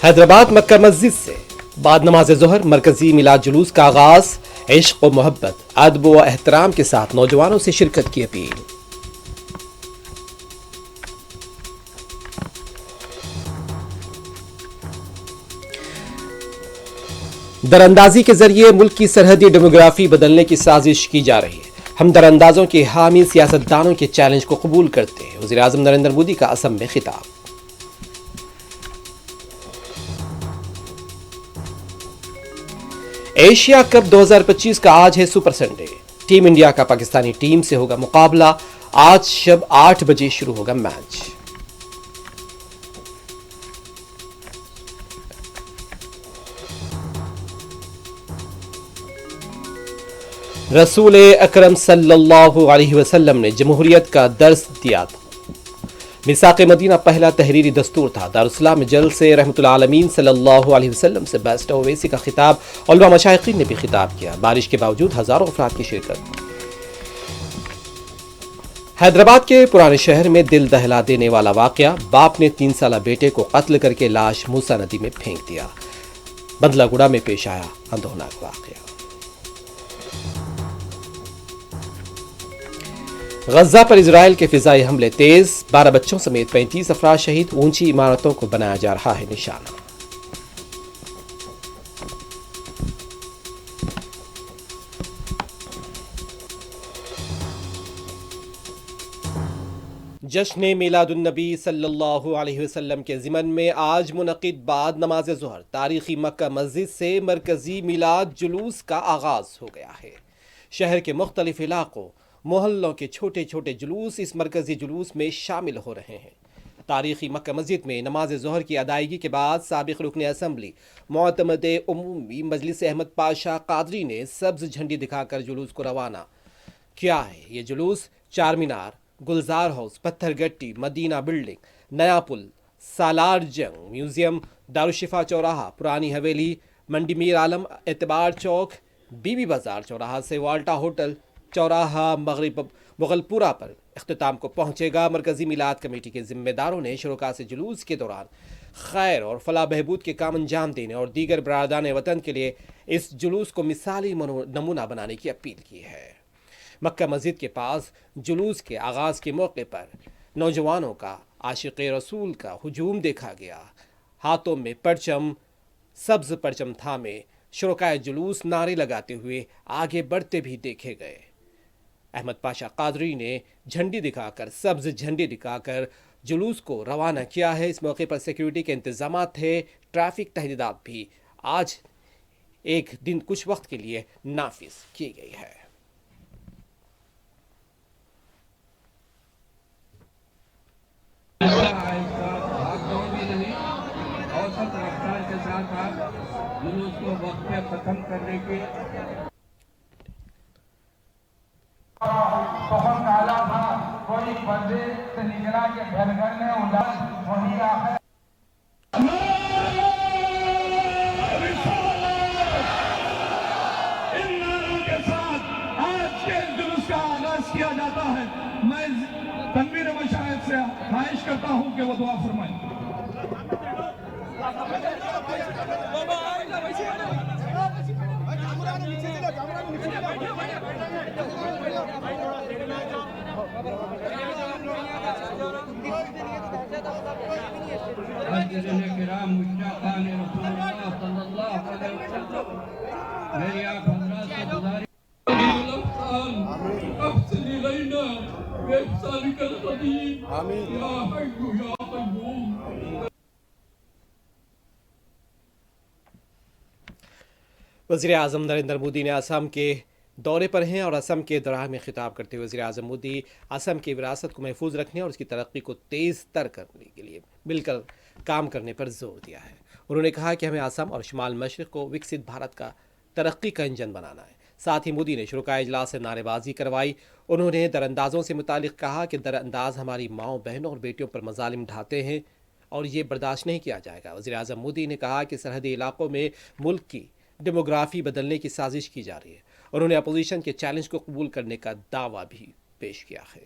حیدرآباد مکہ مسجد سے بعد نماز ظہر مرکزی میلاد جلوس کا آغاز، عشق و محبت، ادب و احترام کے ساتھ نوجوانوں سے شرکت کی اپیل۔ در اندازی کے ذریعے ملک کی سرحدی ڈیموگرافی بدلنے کی سازش کی جا رہی ہے۔ ہم در اندازوں کے حامی سیاستدانوں کے چیلنج کو قبول کرتے ہیں، وزیر اعظم نریندر مودی کا اسم میں خطاب۔ ایشیا کپ 2025 کا آج ہے سپر سنڈے۔ ٹیم انڈیا کا پاکستانی ٹیم سے ہوگا مقابلہ، آج شب 8 بجے شروع ہوگا میچ۔ رسول اکرم صلی اللہ علیہ وسلم نے جمہوریت کا درس دیا تھا۔ میثاق مدینہ پہلا تحریری دستور تھا۔ دارالسلام جلد سے رحمت العالمین صلی اللہ علیہ وسلم سے بیسٹ اویسی کا خطاب، علماء مشائقین نے بھی خطاب کیا۔ بارش کے باوجود ہزاروں افراد کی شرکت۔ حیدرآباد کے پرانے شہر میں دل دہلا دینے والا واقعہ، باپ نے 3 سالہ بیٹے کو قتل کر کے لاش موسیٰ ندی میں پھینک دیا۔ بندلہ گڑا میں پیش آیا اندوہناک واقعہ۔ غزہ پر اسرائیل کے فضائی حملے تیز، 12 بچوں سمیت 35 افراد شہید، اونچی عمارتوں کو بنایا جا رہا ہے نشانہ۔ جشن میلاد النبی صلی اللہ علیہ وسلم کے ضمن میں آج منعقد بعد نماز ظہر تاریخی مکہ مسجد سے مرکزی میلاد جلوس کا آغاز ہو گیا ہے۔ شہر کے مختلف علاقوں، محلوں کے چھوٹے چھوٹے جلوس اس مرکزی جلوس میں شامل ہو رہے ہیں۔ تاریخی مکہ مسجد میں نماز ظہر کی ادائیگی کے بعد سابق رکن اسمبلی معتمد عمومی مجلس احمد پاشا قادری نے سبز جھنڈی دکھا کر جلوس کو روانہ کیا ہے۔ یہ جلوس چار مینار، گلزار ہاؤس، پتھر گٹی، مدینہ بلڈنگ، نیا پل، سالار جنگ میوزیم، دارالشفا چوراہا، پرانی حویلی، منڈی میر عالم، اعتبار چوک، بی بی بازار چوراہا سے والٹا ہوٹل چوراہا مغرب مغل پورہ پر اختتام کو پہنچے گا۔ مرکزی میلاد کمیٹی کے ذمہ داروں نے شرکاء سے جلوس کے دوران خیر اور فلاح بہبود کے کام انجام دینے اور دیگر برادران وطن کے لیے اس جلوس کو مثالی نمونہ بنانے کی اپیل کی ہے۔ مکہ مسجد کے پاس جلوس کے آغاز کے موقع پر نوجوانوں کا عاشق رسول کا ہجوم دیکھا گیا۔ ہاتھوں میں پرچم، سبز پرچم تھامے شرکائے جلوس نعرے لگاتے ہوئے آگے بڑھتے بھی دیکھے گئے۔ احمد پاشا قادری نے جھنڈی دکھا کر سبز جھنڈی دکھا کر جلوس کو روانہ کیا ہے۔ اس موقع پر سیکیورٹی کے انتظامات تھے۔ ٹریفک تحدیدات بھی آج ایک دن کچھ وقت کے لیے نافذ کی گئی ہے۔ اوسط رفتار کے ساتھ آپ جلوس کو وقت پہ ختم کرنے کے بہت کالا تھا، کوئی پردے سے نکلا کے گھر گھر میں اجالا وہی آخر۔ ان نعروں کے ساتھ آج کے جلوس کا آغاز کیا جاتا ہے۔ میں تنویر مشاہد سے خواہش کرتا ہوں کہ وہ دعا فرمائیں۔ حضرات کرام، مشتاقان رسول اللہ صلی اللہ علیہ وسلم، میری آپ حضرات سے گزارش أحسن إلينا بإحسانك القديم يا حي يا قيوم۔ وزیر اعظم نریندر مودی نے آسام کے دورے پر ہیں اور اسم کے دورہ میں خطاب کرتے ہوئے وزیر اعظم مودی اسم کی وراثت کو محفوظ رکھنے اور اس کی ترقی کو تیز تر کرنے کے لیے مل کر کام کرنے پر زور دیا ہے۔ انہوں نے کہا کہ ہمیں آسام اور شمال مشرق کو وکست بھارت کا ترقی کا انجن بنانا ہے۔ ساتھ ہی مودی نے شرکاء اجلاس سے نعرے بازی کروائی۔ انہوں نے دراندازوں سے متعلق کہا کہ درانداز ہماری ماؤں، بہنوں اور بیٹیوں پر مظالم ڈھاتے ہیں اور یہ برداشت نہیں کیا جائے گا۔ وزیر اعظم مودی نے کہا کہ سرحدی علاقوں میں ملک کی ڈیموگرافی بدلنے کی سازش کی جا رہی ہے۔ انہوں نے اپوزیشن کے چیلنج کو قبول کرنے کا دعویٰ بھی پیش کیا ہے۔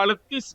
38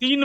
3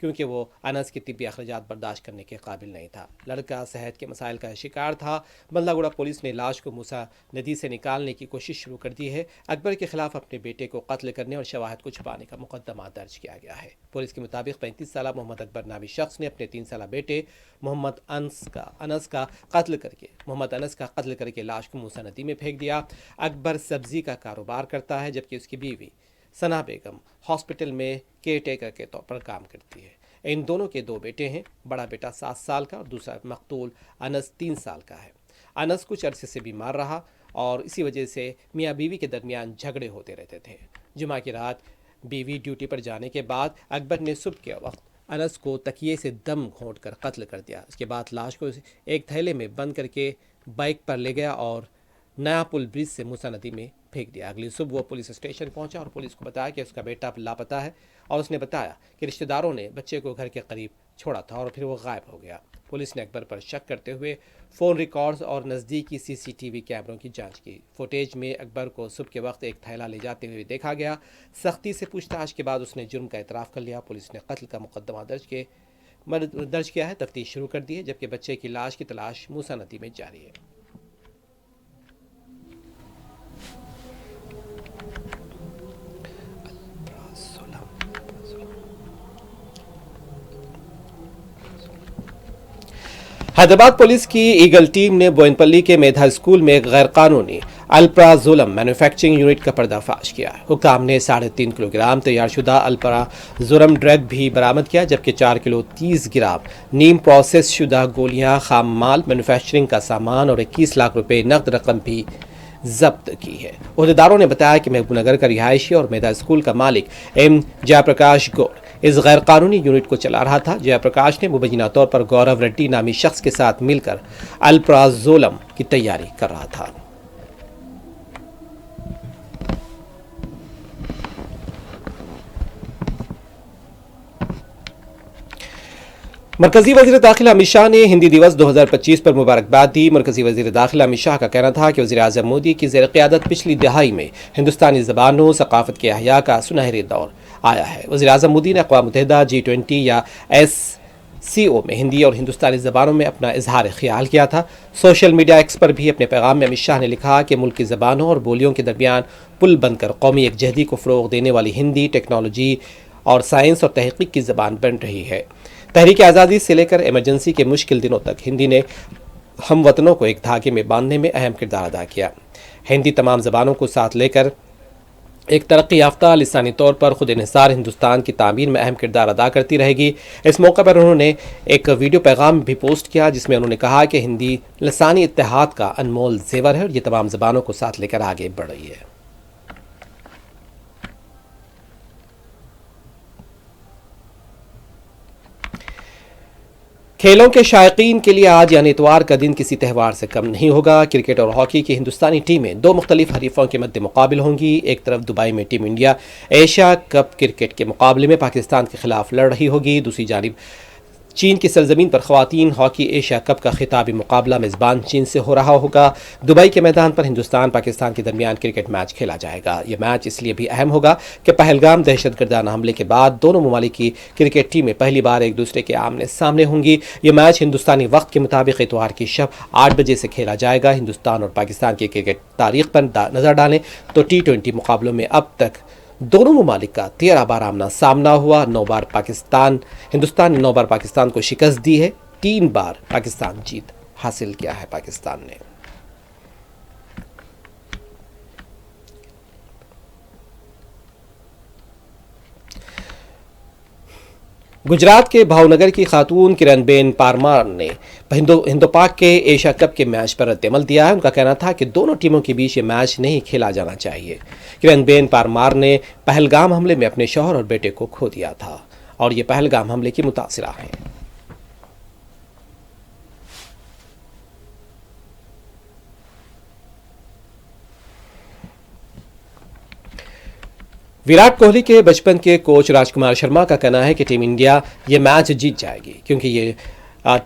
کیونکہ وہ انس کی طبی اخراجات برداشت کرنے کے قابل نہیں تھا۔ لڑکا صحت کے مسائل کا شکار تھا۔ بندلہ گڑھا پولیس نے لاش کو موسیٰ ندی سے نکالنے کی کوشش شروع کر دی ہے۔ اکبر کے خلاف اپنے بیٹے کو قتل کرنے اور شواہد کو چھپانے کا مقدمہ درج کیا گیا ہے۔ پولیس کے مطابق 35 سالہ محمد اکبر نامی شخص نے اپنے 3 سالہ بیٹے محمد انس کا قتل کر کے لاش کو موسیٰ ندی میں پھینک دیا۔ اکبر سبزی کا کاروبار کرتا ہے، جبکہ اس کی بیوی ثنا بیگم ہاسپٹل میں کیئر ٹیکر کے طور پر کام کرتی ہے۔ ان دونوں کے 2 بیٹے ہیں، بڑا بیٹا 7 سال کا اور دوسرا مقتول انس 3 سال کا ہے۔ انس کچھ عرصے سے بیمار رہا اور اسی وجہ سے میاں بیوی کے درمیان جھگڑے ہوتے رہتے تھے۔ جمعہ کی رات بیوی ڈیوٹی پر جانے کے بعد اکبر نے صبح کے وقت انس کو تکیے سے دم گھونٹ کر قتل کر دیا۔ اس کے بعد لاش کو ایک تھیلے میں بند کر کے بائک پر لے گیا اور نیا پل برج سے موسیٰ ندی میں پھینک دیا۔ اگلی صبح وہ پولیس اسٹیشن پہنچا اور پولیس کو بتایا کہ اس کا بیٹا لاپتہ ہے، اور اس نے بتایا کہ رشتہ داروں نے بچے کو گھر کے قریب چھوڑا تھا اور پھر وہ غائب ہو گیا۔ پولیس نے اکبر پر شک کرتے ہوئے فون ریکارڈز اور نزدیکی CCTV کیمروں کی جانچ کی۔ فوٹیج میں اکبر کو صبح کے وقت ایک تھیلا لے جاتے ہوئے دیکھا گیا۔ سختی سے پوچھ تاچھ کے بعد اس نے جرم کا اعتراف کر لیا۔ پولیس نے قتل کا مقدمہ درج کیا ہے، تفتیش شروع کر دی ہے، جبکہ بچے کی لاش کی تلاش موسیٰ ندی میں جاری ہے۔ حیدرآباد پولیس کی ایگل ٹیم نے بوئن پلی کے میدھا اسکول میں ایک غیر قانونی الپرازولم مینوفیکچرنگ یونٹ کا پردہ فاش کیا۔ حکام نے 3.5 کلو گرام تیار شدہ الپرازولم ڈرگ بھی برآمد کیا، جبکہ 4 کلو 30 گرام نیم پروسیس شدہ گولیاں، خام مال، مینوفیکچرنگ کا سامان اور 21 لاکھ روپے نقد رقم بھی ضبط کی ہے۔ عہدیداروں نے بتایا کہ محبوب نگر کا رہائشی اور میدھا اسکول کا مالک ایم جے پرکاش گوڑ اس غیر قانونی یونٹ کو چلا رہا تھا۔ جے پرکاش نے مبینہ طور پر گورو ریڈی نامی شخص کے ساتھ مل کر الپرازولم کی تیاری کر رہا تھا۔ مرکزی وزیر داخلہ امت شاہ نے ہندی دیوس 2025 پر مبارکباد دی۔ مرکزی وزیر داخلہ امت شاہ کا کہنا تھا کہ وزیر اعظم مودی کی زیر قیادت پچھلی دہائی میں ہندوستانی زبانوں ثقافت کے احیاء کا سنہری دور آیا ہے۔ وزیر اعظم مودی نے اقوام متحدہ G20 یا SCO میں ہندی اور ہندوستانی زبانوں میں اپنا اظہار خیال کیا تھا۔ سوشل میڈیا ایکس پر بھی اپنے پیغام میں امت شاہ نے لکھا کہ ملک کی زبانوں اور بولیوں کے درمیان پل بن کر قومی یکجہتی کو فروغ دینے والی ہندی ٹیکنالوجی اور سائنس اور تحقیق کی زبان بن رہی ہے۔ تحریک آزادی سے لے کر ایمرجنسی کے مشکل دنوں تک ہندی نے ہم وطنوں کو ایک دھاگے میں باندھنے میں اہم کردار ادا کیا۔ ہندی تمام زبانوں کو ساتھ لے کر ایک ترقی یافتہ لسانی طور پر خود انحصار ہندوستان کی تعمیر میں اہم کردار ادا کرتی رہے گی۔ اس موقع پر انہوں نے ایک ویڈیو پیغام بھی پوسٹ کیا، جس میں انہوں نے کہا کہ ہندی لسانی اتحاد کا انمول زیور ہے اور یہ تمام زبانوں کو ساتھ لے کر آگے بڑھ رہی ہے۔ کھیلوں کے شائقین کے لیے آج یعنی اتوار کا دن کسی تہوار سے کم نہیں ہوگا۔ کرکٹ اور ہاکی کی ہندوستانی ٹیمیں 2 مختلف حریفوں کے مد مقابل ہوں گی۔ ایک طرف دبئی میں team India Asia cup cricket کے مقابلے میں پاکستان کے خلاف لڑ رہی ہوگی، دوسری جانب چین کی سرزمین پر خواتین ہاکی ایشیا کپ کا خطابی مقابلہ میزبان چین سے ہو رہا ہوگا۔ دبئی کے میدان پر ہندوستان پاکستان کے درمیان کرکٹ میچ کھیلا جائے گا۔ یہ میچ اس لیے بھی اہم ہوگا کہ پہلگام دہشت گردانہ حملے کے بعد دونوں ممالک کی کرکٹ ٹیمیں پہلی بار ایک دوسرے کے آمنے سامنے ہوں گی۔ یہ میچ ہندوستانی وقت کے مطابق اتوار کی شب 8 بجے سے کھیلا جائے گا۔ ہندوستان اور پاکستان کی کرکٹ تاریخ پر نظر ڈالیں تو T20 مقابلوں میں اب تک دونوں ممالک کا 13 بار آمنا سامنا ہوا۔ ہندوستان نے 9 بار پاکستان کو شکست دی ہے، 3 بار پاکستان جیت حاصل کیا ہے پاکستان نے۔ گجرات کے بھاؤنگر کی خاتون کرن بین پارمار نے ہندو پاک کے ایشیا کپ کے میچ پر رد عمل دیا ہے۔ ان کا کہنا تھا کہ دونوں ٹیموں کے بیچ یہ میچ نہیں کھیلا جانا چاہیے۔ کرن بین پارمار نے پہلگام حملے میں اپنے شوہر اور بیٹے کو کھو دیا تھا اور یہ پہلگام حملے کی متاثرہ ہیں۔ وراٹ کوہلی کے بچپن کے کوچ راج کمار شرما کا کہنا ہے کہ ٹیم انڈیا یہ میچ جیت جائے گی کیونکہ یہ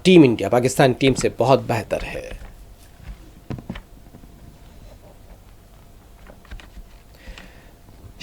ٹیم انڈیا پاکستان ٹیم سے بہت بہتر ہے۔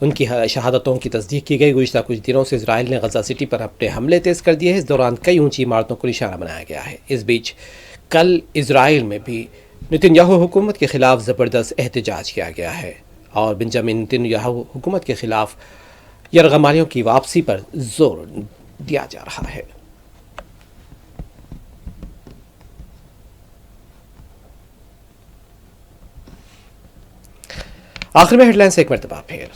ان کی شہادتوں کی تصدیق کی گئی۔ گزشتہ کچھ دنوں سے اسرائیل نے غزہ سٹی پر اپنے حملے تیز کر دیے ہیں۔ اس دوران کئی اونچی عمارتوں کو نشانہ بنایا گیا ہے۔ اس بیچ کل اسرائیل میں بھی نتن یاہو حکومت کے خلاف زبردست احتجاج کیا گیا ہے اور بنجامن نتن یاہو حکومت کے خلاف یرغمالیوں کی واپسی پر زور دیا جا رہا ہے۔ آخر میں ہیڈ لائنز ایک مرتبہ پھر۔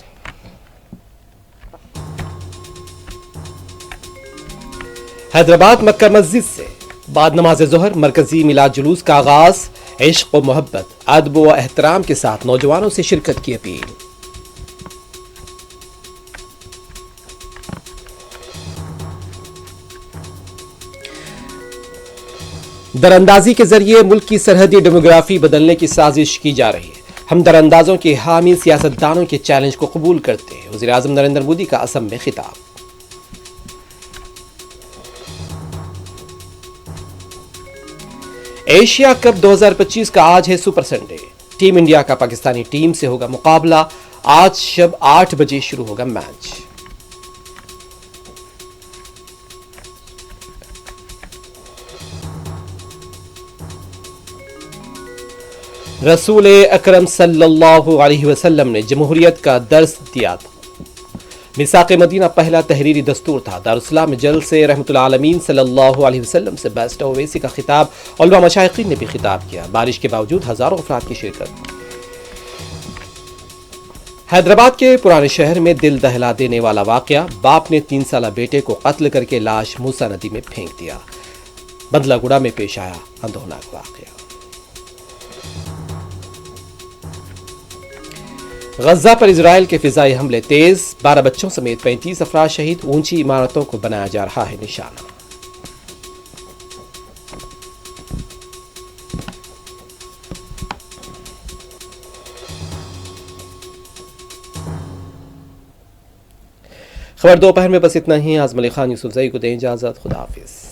حیدرآباد مکہ مسجد سے بعد نماز ظہر مرکزی میلاد جلوس کا آغاز، عشق و محبت، ادب و احترام کے ساتھ نوجوانوں سے شرکت کی اپیل۔ دراندازی کے ذریعے ملک کی سرحدی ڈیموگرافی بدلنے کی سازش کی جا رہی ہے۔ ہم دراندازوں کے حامی سیاستدانوں کے چیلنج کو قبول کرتے ہیں، وزیر اعظم نریندر مودی کا اسم میں خطاب۔ ایشیا کپ 2025 کا آج ہے سپر سنڈے۔ ٹیم انڈیا کا پاکستانی ٹیم سے ہوگا مقابلہ، آج شب 8 بجے شروع ہوگا میچ۔ رسول اکرم صلی اللہ علیہ وسلم نے جمہوریت کا درس دیا تھا۔ میثاق مدینہ پہلا تحریری دستور تھا۔ دارالسلام جل سے رحمت العالمین صلی اللہ علیہ وسلم سے بیسٹ اویسی کا خطاب، علماء مشائقین نے بھی خطاب کیا۔ بارش کے باوجود ہزاروں افراد کی شرکت۔ حیدرآباد کے پرانے شہر میں دل دہلا دینے والا واقعہ، باپ نے 3 سالہ بیٹے کو قتل کر کے لاش موسیٰ ندی میں پھینک دیا۔ بندلہ گڑا میں پیش آیا اندوہناک واقعہ۔ غزہ پر اسرائیل کے فضائی حملے تیز، 12 بچوں سمیت 35 افراد شہید، اونچی عمارتوں کو بنایا جا رہا ہے نشانہ۔ خبر دوپہر میں بس اتنا ہی۔ اعظم علی خان یوسف زئی کو دیں اجازت، خدا حافظ۔